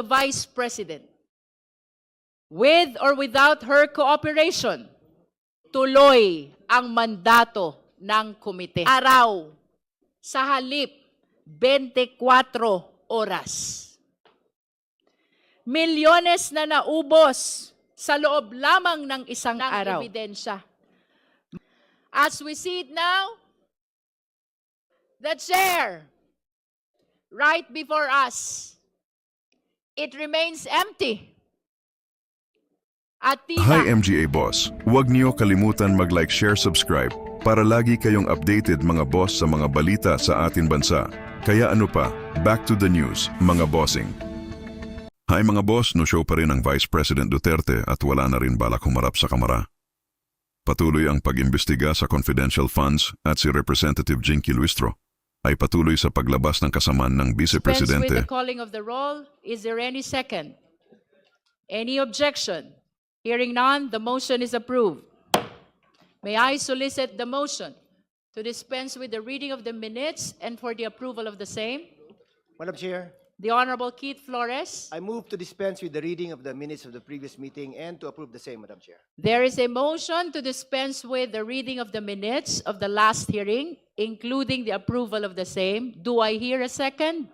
the Vice President. With or without her cooperation, tuloy ang mandato ng komite. Araw, sa halip 24 oras. Milyones na naubos sa loob lamang ng isang araw. Ebidensya. As we see it now, the chair right before us, it remains empty. At Hi MGA Boss, huwag niyo kalimutan mag-like, share, subscribe para lagi kayong updated mga boss sa mga balita sa ating bansa. Kaya ano pa, back to the news, mga bossing. Hi mga boss, no show pa rin ang Vice President Duterte at wala na rin balak humarap sa kamara. Patuloy ang pag-imbestiga sa confidential funds at si Representative Jinky Luistro ay patuloy sa paglabas ng kasamaan ng Vice Presidente. With the calling of the roll, is there any second? Any objection? Hearing none, the motion is approved. May I solicit the motion to dispense with the reading of the minutes and for the approval of the same? Madam Chair, The Honorable Keith Flores. I move to dispense with the reading of the minutes of the previous meeting and to approve the same, Madam Chair. There is a motion to dispense with the reading of the minutes of the last hearing, including the approval of the same. Do I hear a second?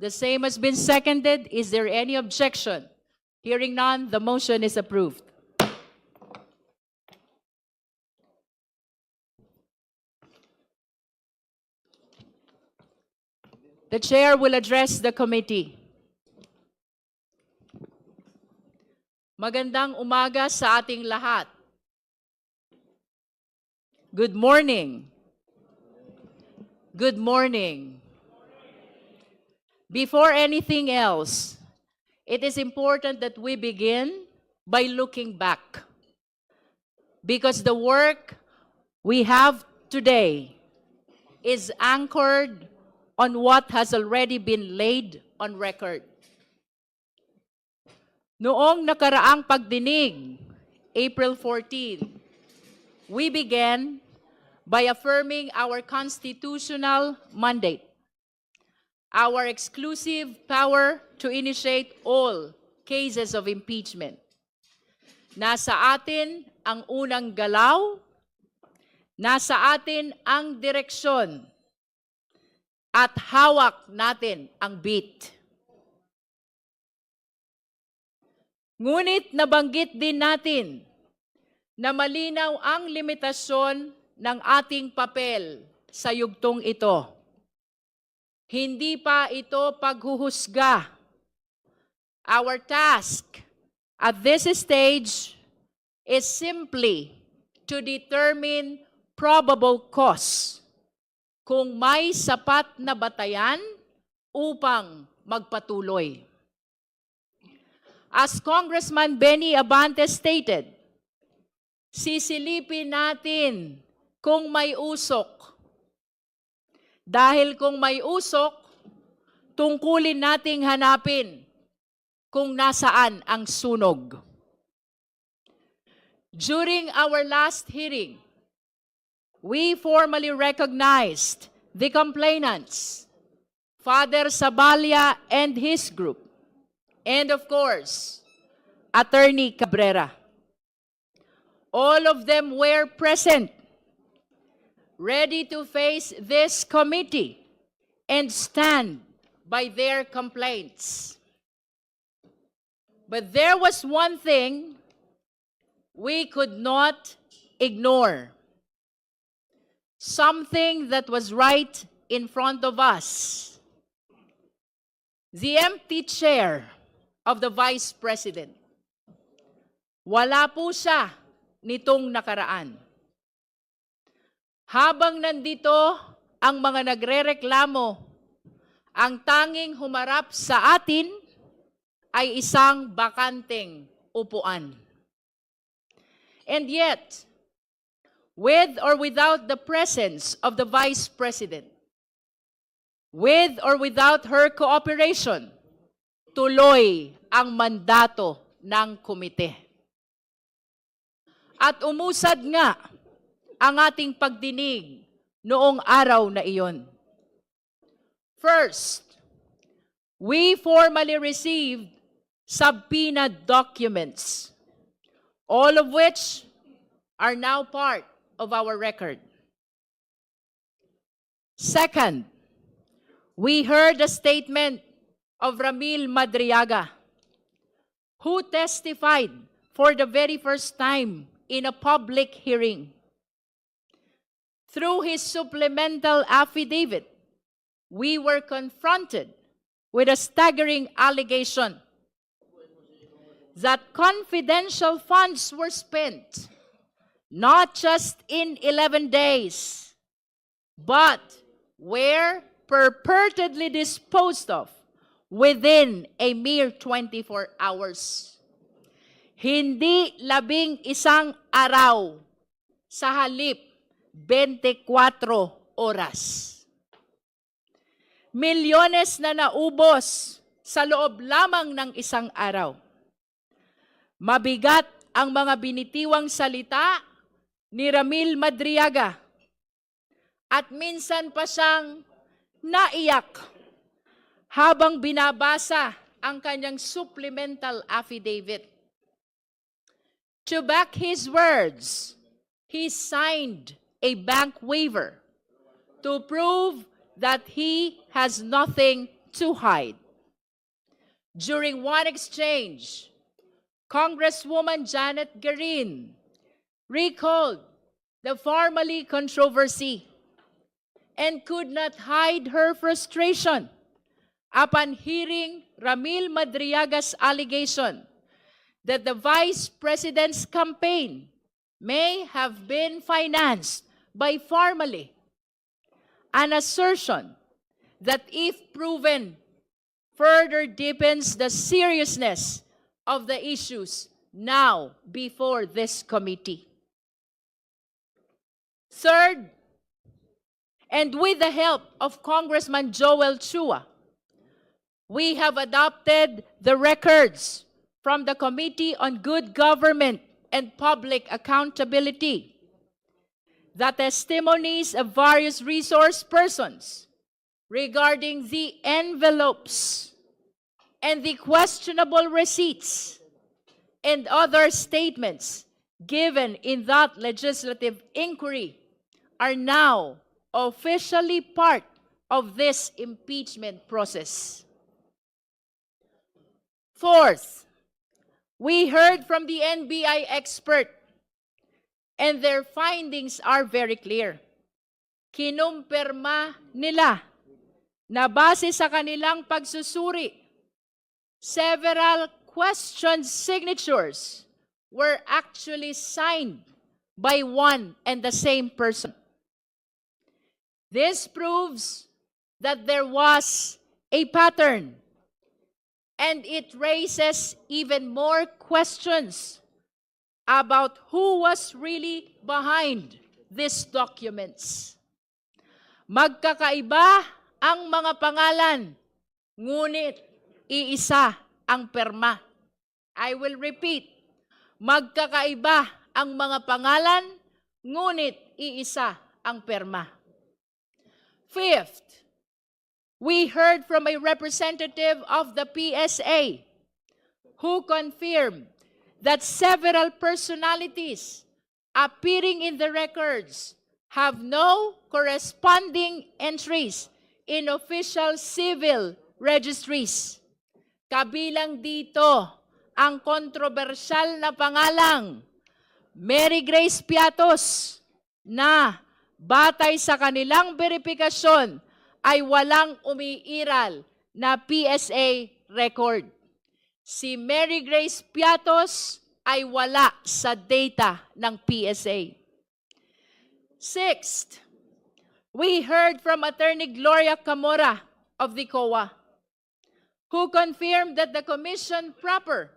The same has been seconded. Is there any objection? Hearing none, the motion is approved. The chair will address the committee. Magandang umaga sa ating lahat. Good morning. Good morning. Before anything else, it is important that we begin by looking back. Because the work we have today is anchored on what has already been laid on record. Noong nakaraang pagdinig, April 14, we began by affirming our constitutional mandate, our exclusive power to initiate all cases of impeachment. Nasa atin ang unang galaw, nasa atin ang direksyon, at hawak natin ang beat. Ngunit nabanggit din natin na malinaw ang limitasyon ng ating papel sa yugtong ito. Hindi pa ito paghuhusga. Our task at this stage is simply to determine probable cause, kung may sapat na batayan upang magpatuloy. As Congressman Benny Abante stated, sisilipin natin kung may usok. Dahil kung may usok, tungkulin nating hanapin kung nasaan ang sunog. During our last hearing, we formally recognized the complainants, Father Sabalya and his group, and of course, Attorney Cabrera. All of them were present, ready to face this committee and stand by their complaints. But there was one thing we could not ignore. Something that was right in front of us. The empty chair of the Vice President. Wala po siya nitong nakaraan. Habang nandito ang mga nagrereklamo, ang tanging humarap sa atin ay isang bakanteng upuan. And yet, with or without the presence of the Vice President, with or without her cooperation, tuloy ang mandato ng komite. At umusad nga ang ating pagdinig noong araw na iyon. First, we formally received subpoena documents, all of which are now part of our record. Second, we heard the statement of Ramil Madriaga, who testified for the very first time in a public hearing. Through his supplemental affidavit, we were confronted with a staggering allegation that confidential funds were spent not just in 11 days, but were purportedly disposed of within a mere 24 hours. Hindi 11 araw, sa halip 24 oras. Milyones na naubos sa loob lamang ng isang araw. Mabigat ang mga binitiwang salita ni Ramil Madriaga at minsan pa siyang naiyak habang binabasa ang kanyang supplemental affidavit. To back his words, he signed a bank waiver to prove that he has nothing to hide. During one exchange, Congresswoman Janet Garin recalled the formerly controversy and could not hide her frustration upon hearing Ramil Madriaga's allegation that the Vice President's campaign may have been financed by Farmally, an assertion that, if proven, further deepens the seriousness of the issues now before this committee. Third, and with the help of Congressman Joel Chua, we have adopted the records from the Committee on Good Government and Public Accountability, the testimonies of various resource persons regarding the envelopes and the questionable receipts and other statements given in that legislative inquiry are now officially part of this impeachment process. Fourth, we heard from the NBI expert, and their findings are very clear. Kinumpirma nila na base sa kanilang pagsusuri, several question signatures were actually signed by one and the same person. This proves that there was a pattern, and it raises even more questions about who was really behind these documents. Magkakaiba ang mga pangalan, ngunit iisa ang perma. I will repeat, magkakaiba ang mga pangalan, ngunit iisa ang perma. Fifth, we heard from a representative of the PSA who confirmed that several personalities appearing in the records have no corresponding entries in official civil registries. Kabilang dito ang kontrobersyal na pangalang Mary Grace Piatos na batay sa kanilang verifikasyon ay walang umiiral na PSA record. Si Mary Grace Piatos ay wala sa data ng PSA. Sixth, we heard from Attorney Gloria Camora of the COA, who confirmed that the Commission proper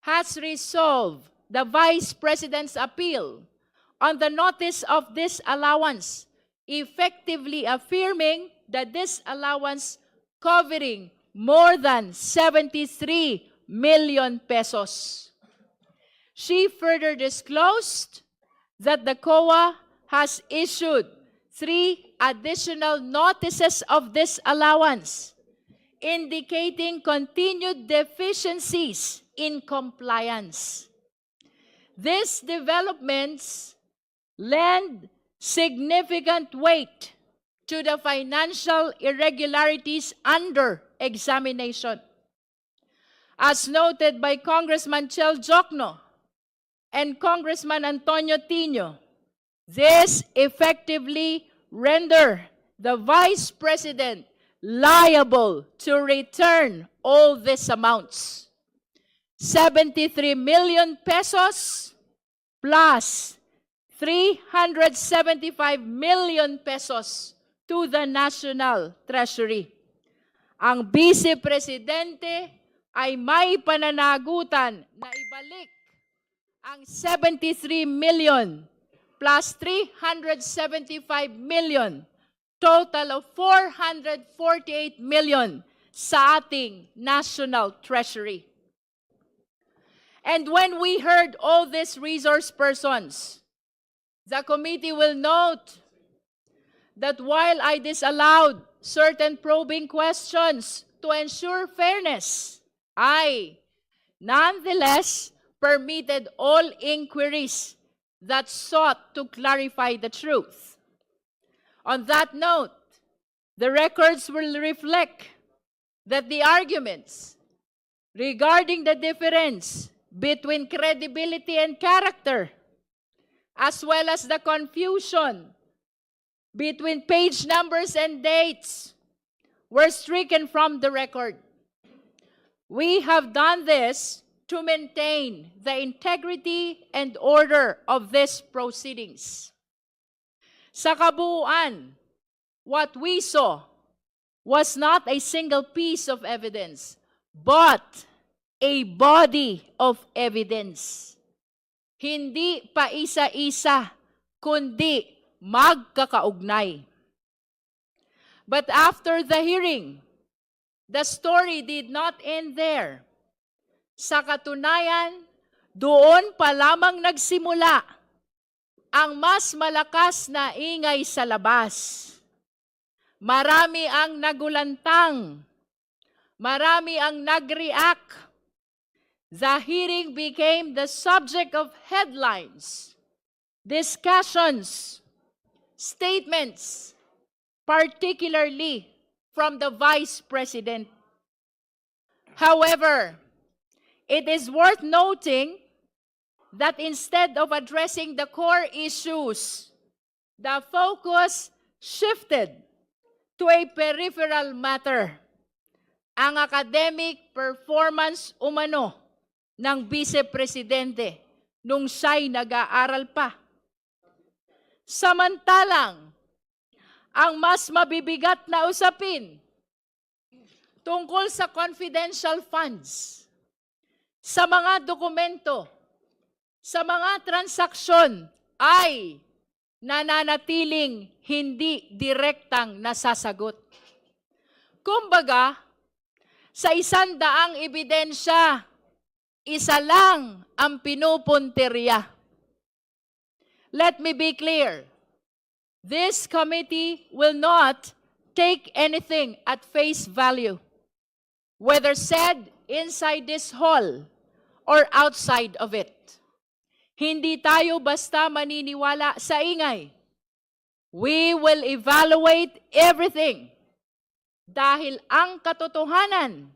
has resolved the Vice President's appeal on the notice of disallowance, effectively affirming that this allowance covering more than 73 million pesos. She further disclosed that the COA has issued 3 additional notices of disallowance indicating continued deficiencies in compliance. These developments lend significant weight to the financial irregularities under examination. As noted by Congressman Chel Jokno and Congressman Antonio Tino, this effectively render the Vice President liable to return all these amounts. 73 million pesos plus 375 million pesos to the National Treasury. Ang Vice Presidente ay may pananagutan na ibalik ang 73 million plus 375 million, total of 448 million sa ating National Treasury. And when we heard all these resource persons, the committee will note that while I disallowed certain probing questions to ensure fairness, I nonetheless permitted all inquiries that sought to clarify the truth. On that note, the records will reflect that the arguments regarding the difference between credibility and character, as well as the confusion between page numbers and dates, were stricken from the record. We have done this to maintain the integrity and order of these proceedings. Sa kabuuan, what we saw was not a single piece of evidence, but a body of evidence. Hindi pa isa-isa, kundi magkakaugnay. But after the hearing, the story did not end there. Sa katunayan, doon pa lamang nagsimula ang mas malakas na ingay sa labas. Marami ang nagulantang, marami ang nag-react. The hearing became the subject of headlines, discussions, statements, particularly from the Vice President. However, it is worth noting that instead of addressing the core issues, the focus shifted to a peripheral matter, ang academic performance umano ng Vice Presidente nung siya'y nag-aaral pa. Samantalang, ang mas mabibigat na usapin tungkol sa confidential funds, sa mga dokumento, sa mga transaksyon ay nananatiling hindi direktang nasasagot. Kumbaga, sa 100 ebidensya, isa lang ang pinupuntirya. Let me be clear. This committee will not take anything at face value, whether said inside this hall or outside of it. Hindi tayo basta maniniwala sa ingay. We will evaluate everything dahil ang katotohanan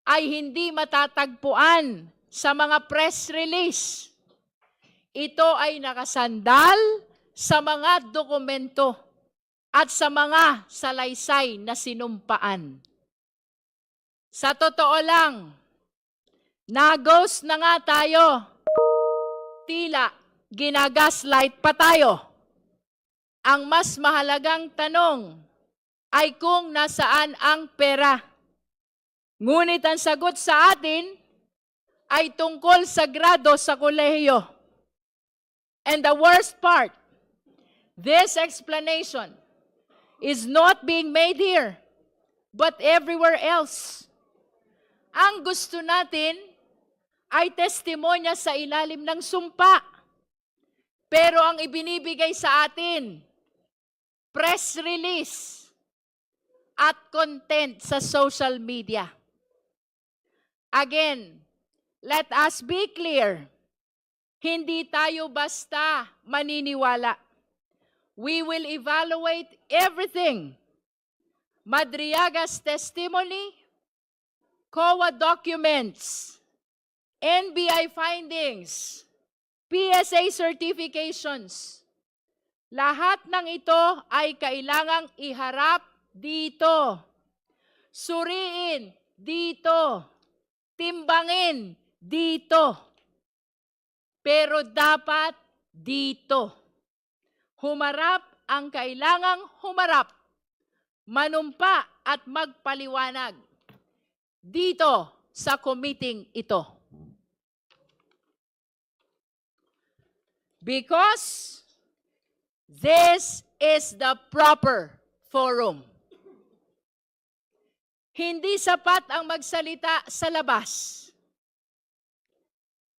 ay hindi matatagpuan sa mga press release. Ito ay nakasandal sa mga dokumento at sa mga salaysay na sinumpaan. Sa totoo lang, nagos na nga tayo. Tila ginagaslight pa tayo. Ang mas mahalagang tanong ay kung nasaan ang pera. Ngunit ang sagot sa atin ay tungkol sa grado sa kolehiyo. And the worst part, this explanation is not being made here, but everywhere else. Ang gusto natin ay testimonya sa ilalim ng sumpa. Pero ang ibinibigay sa atin, press release, at content sa social media. Again, let us be clear. Hindi tayo basta maniniwala. We will evaluate everything. Madriaga's testimony, COA documents, NBI findings, PSA certifications. Lahat ng ito ay kailangang iharap dito. Suriin dito. Timbangin dito. Pero dapat dito. Humarap ang kailangang humarap. Manumpa at magpaliwanag dito sa committee ito. Because this is the proper forum. Hindi sapat ang magsalita sa labas.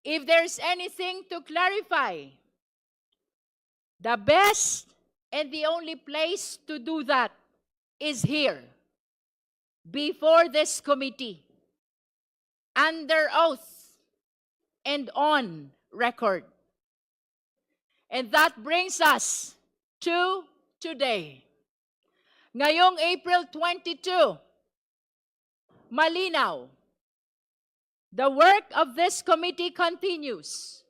If there's anything to clarify, the best and the only place to do that is here, before this committee, under oath and on record. And that brings us to today. Ngayong April 22, malinaw, the work of this committee continues.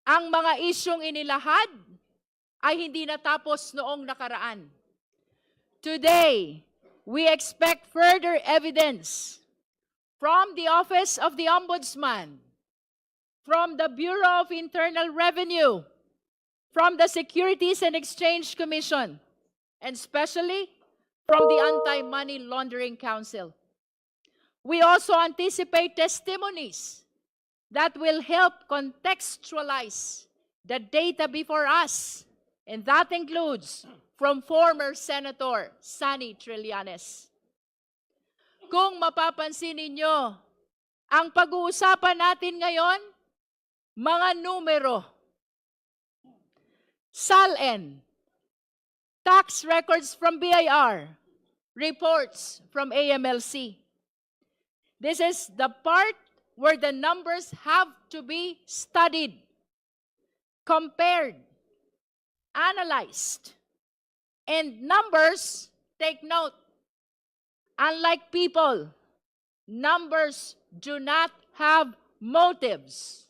Ang mga isyong inilahad ay hindi natapos noong nakaraan. Today, we expect further evidence from the Office of the Ombudsman, from the Bureau of Internal Revenue, from the Securities and Exchange Commission, and especially from the Anti-Money Laundering Council. We also anticipate testimonies that will help contextualize the data before us, and that includes from former Senator Sonny Trillanes. Kung mapapansin ninyo, ang pag-uusapan natin ngayon, mga numero, SALN, tax records from BIR, reports from AMLC. This is the part where the numbers have to be studied, compared, analyzed. And numbers, take note, unlike people, numbers do not have motives.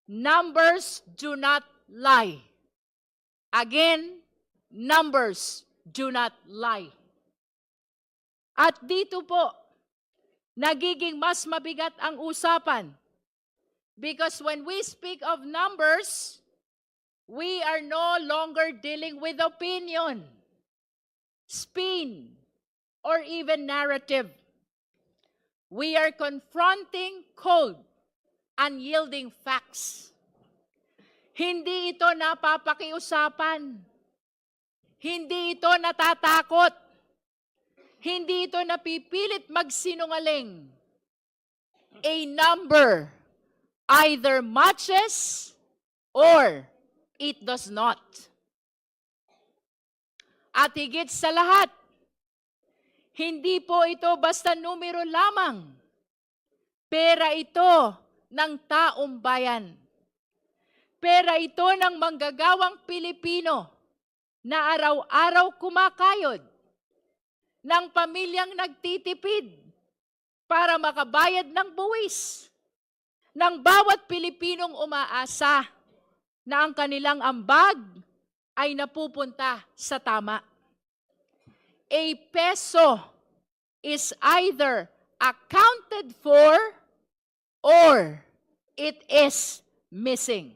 Numbers do not lie. Again, numbers do not lie. At dito po, nagiging mas mabigat ang usapan. Because when we speak of numbers, we are no longer dealing with opinion, spin, or even narrative. We are confronting cold, unyielding facts. Hindi ito napapakiusapan. Hindi ito natatakot. Hindi ito napipilit magsinungaling. A number either matches or it does not. At higit sa lahat, hindi po ito basta numero lamang. Pera ito ng taong bayan. Pera ito ng manggagawang Pilipino na araw-araw kumakayod, ng pamilyang nagtitipid para makabayad ng buwis, ng bawat Pilipinong umaasa na ang kanilang ambag ay napupunta sa tama. A peso is either accounted for or it is missing.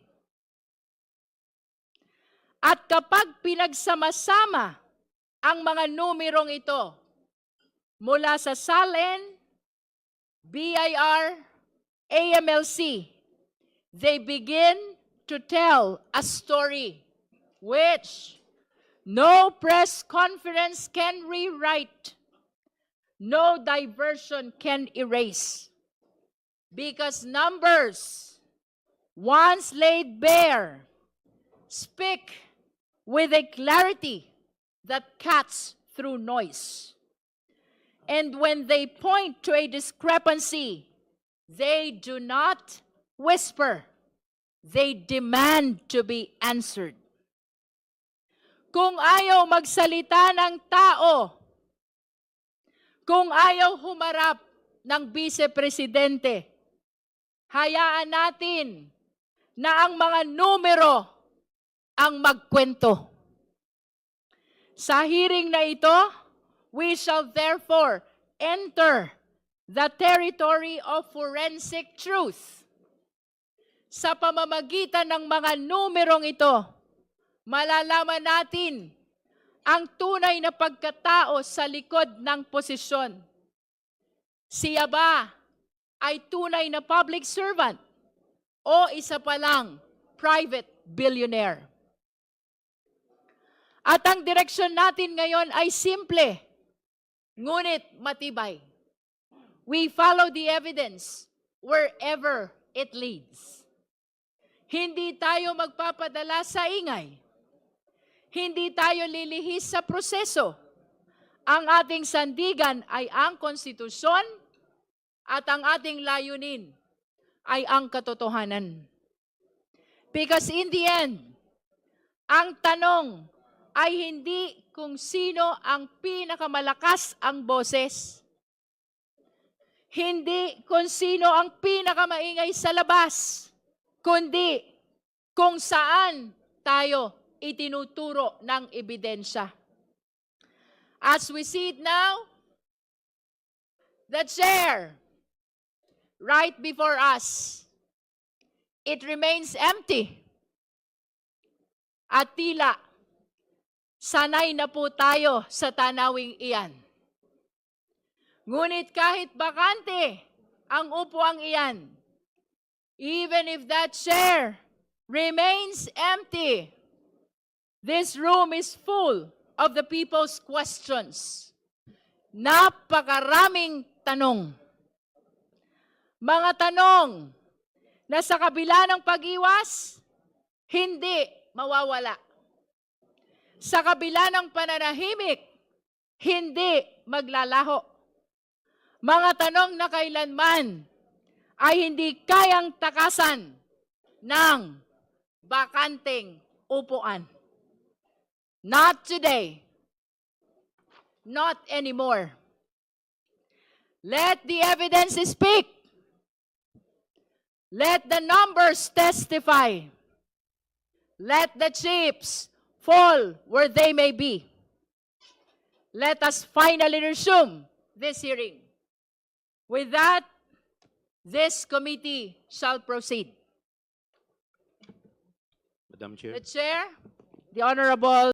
At kapag pinagsama-sama ang mga numerong ito mula sa SALN, BIR, AMLC, they begin to tell a story which no press conference can rewrite, no diversion can erase. Because numbers, once laid bare, speak with a clarity that cuts through noise. And when they point to a discrepancy, they do not whisper. They demand to be answered. Kung ayaw magsalita ng tao, kung ayaw humarap ng vice-presidente, hayaan natin na ang mga numero ang magkwento. Sa hearing na ito, we shall therefore enter the territory of forensic truth. Sa pamamagitan ng mga numerong ito, malalaman natin ang tunay na pagkatao sa likod ng posisyon. Siya ba ay tunay na public servant o isa pa lang private billionaire? At ang direksyon natin ngayon ay simple, ngunit matibay. We follow the evidence wherever it leads. Hindi tayo magpapadala sa ingay. Hindi tayo lilihis sa proseso. Ang ating sandigan ay ang konstitusyon at ang ating layunin ay ang katotohanan. Because in the end, ang tanong ay hindi kung sino ang pinakamalakas ang boses. Hindi kung sino ang pinakamaingay sa labas, kundi kung saan tayo itinuturo ng ebidensya. As we see it now, the chair right before us, it remains empty. At tila, sanay na po tayo sa tanawing iyan. Ngunit kahit bakante ang upuang iyan, even if that chair remains empty, this room is full of the people's questions. Napakaraming tanong. Mga tanong na sa kabila ng pag-iwas, hindi mawawala. Sa kabila ng pananahimik, hindi maglalaho. Mga tanong na kailanman ay hindi kayang takasan ng bakanteng upuan. Not today. Not anymore. Let the evidence speak. Let the numbers testify. Let the chips fall where they may be. Let us finally resume this hearing. With that, this committee shall proceed. Madam Chair. The Chair, the Honorable